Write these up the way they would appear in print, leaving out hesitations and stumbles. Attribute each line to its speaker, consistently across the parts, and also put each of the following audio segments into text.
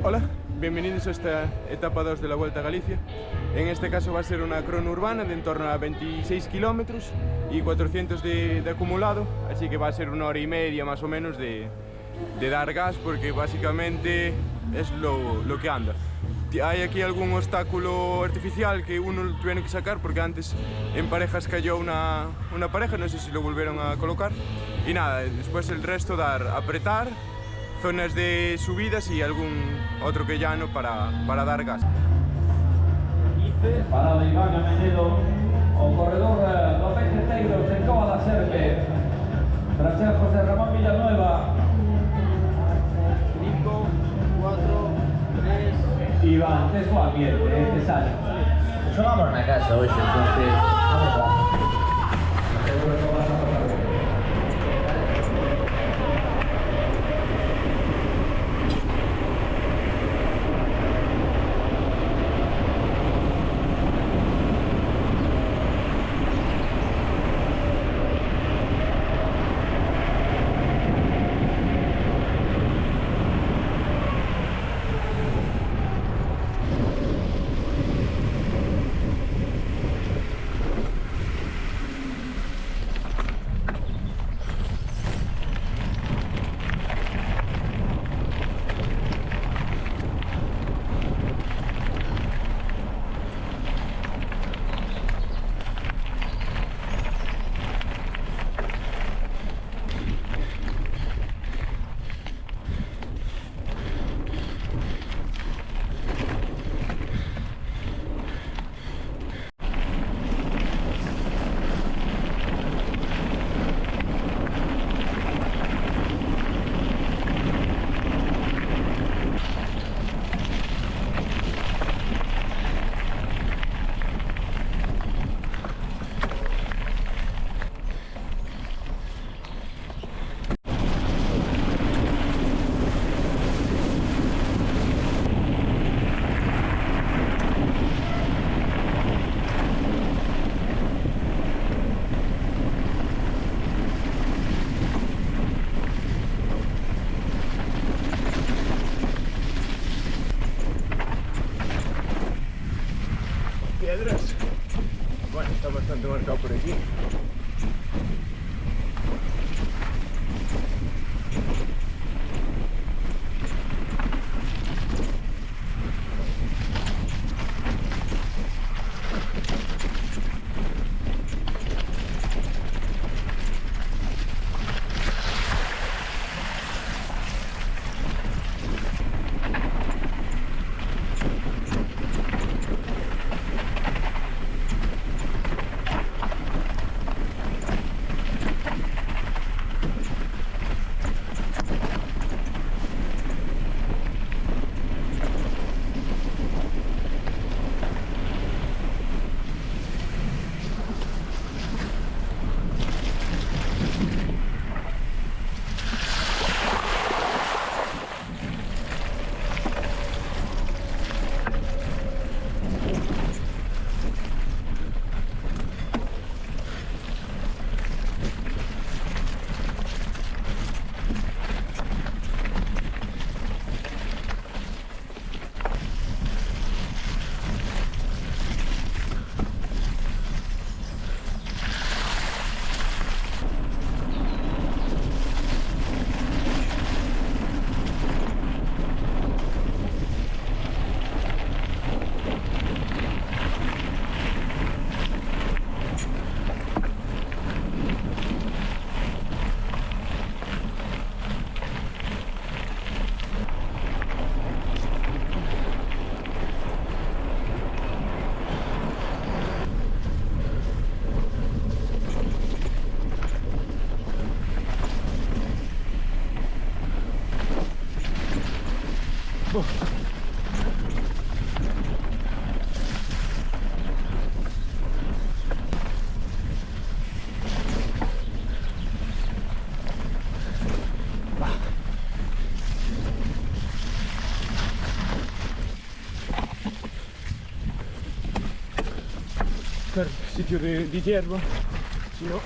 Speaker 1: Hola, bienvenidos a esta etapa 2 de la Vuelta a Galicia. En este caso va a ser una crono urbana de en torno a 26 kilómetros y 400 de acumulado, así que va a ser una hora y media más o menos de dar gas, porque básicamente es lo que anda. Hay aquí algún obstáculo artificial que uno tiene que sacar, porque antes en parejas cayó una pareja, no sé si lo volvieron a colocar. Y nada, después el resto apretar, zonas de subidas y algún otro que llano para dar gas.
Speaker 2: Parado Iván Amenedo, o corredor do Petreteiros en Cova da Serpe, tras ser José Ramón Villanueva.
Speaker 3: 5, 4, 3...
Speaker 2: Iván, te su ambiente, te sale.
Speaker 4: Yo vamos a una casa hoy, entonces vamos a...
Speaker 1: Piedras. Bueno, está bastante marcado por aquí. Buscar sitio de hierba, si no...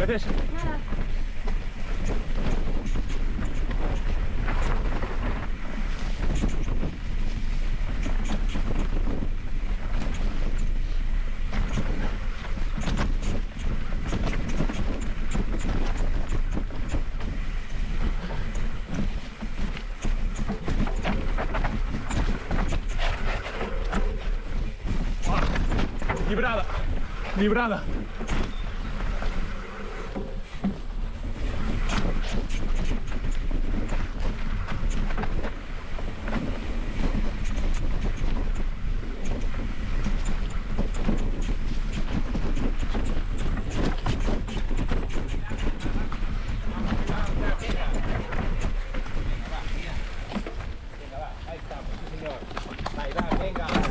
Speaker 5: Gracias. Librada, librada.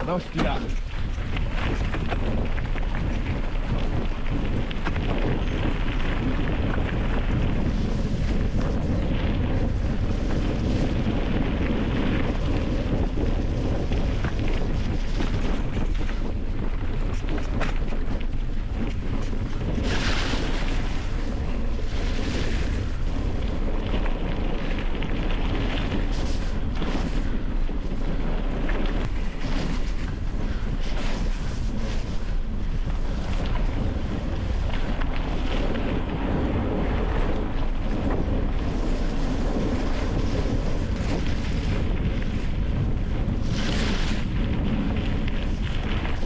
Speaker 5: Hostia.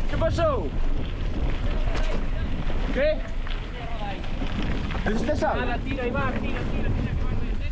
Speaker 5: ¿Qué pasó? ¿Qué? ¿Necesitas algo?
Speaker 6: Nada, tira, Iván, tira, tira, tira, que vas a meter.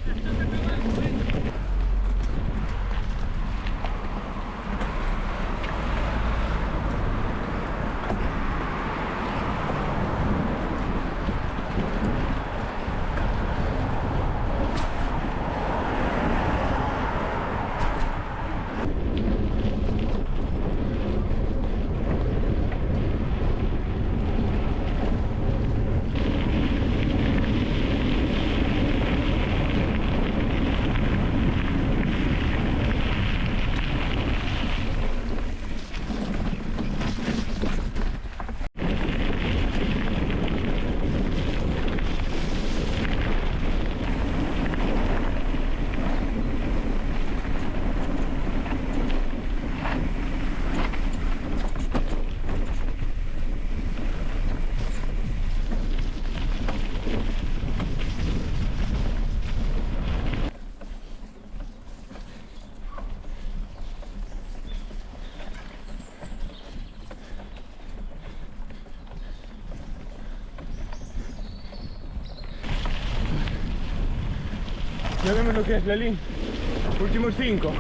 Speaker 1: Ya vemos lo que es, Lelín. Últimos 5.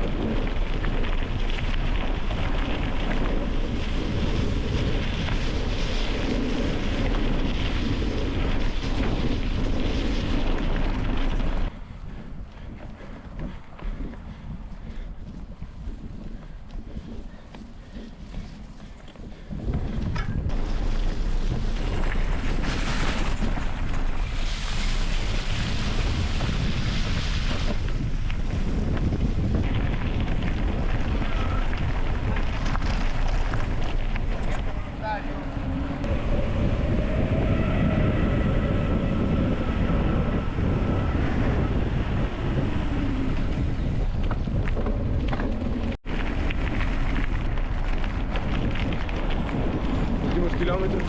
Speaker 1: Kilómetros,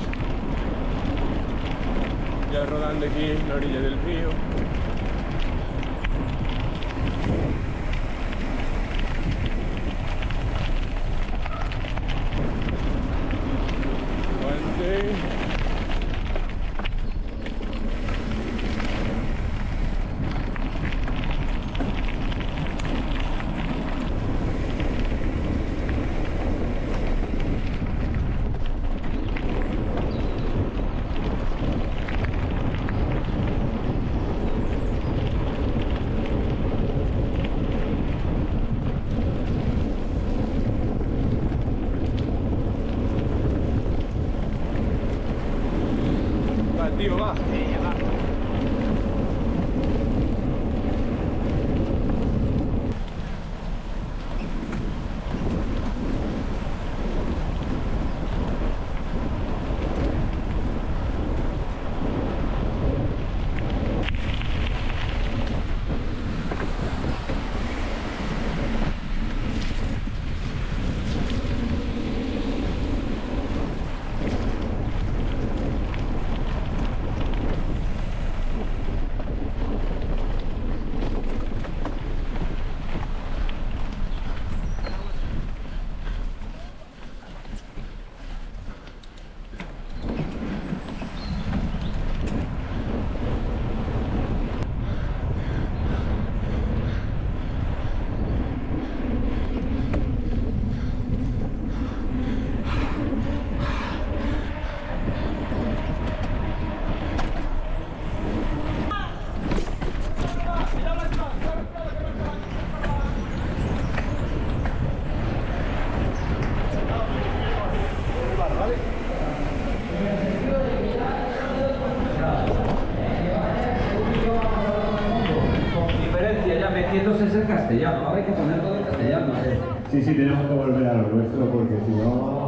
Speaker 1: ya rodando aquí en la orilla del río. Aguante. Tío, va.
Speaker 2: quietos es el castellano, ahora hay que poner todo en castellano.
Speaker 7: Sí, tenemos que volver a lo nuestro porque si no...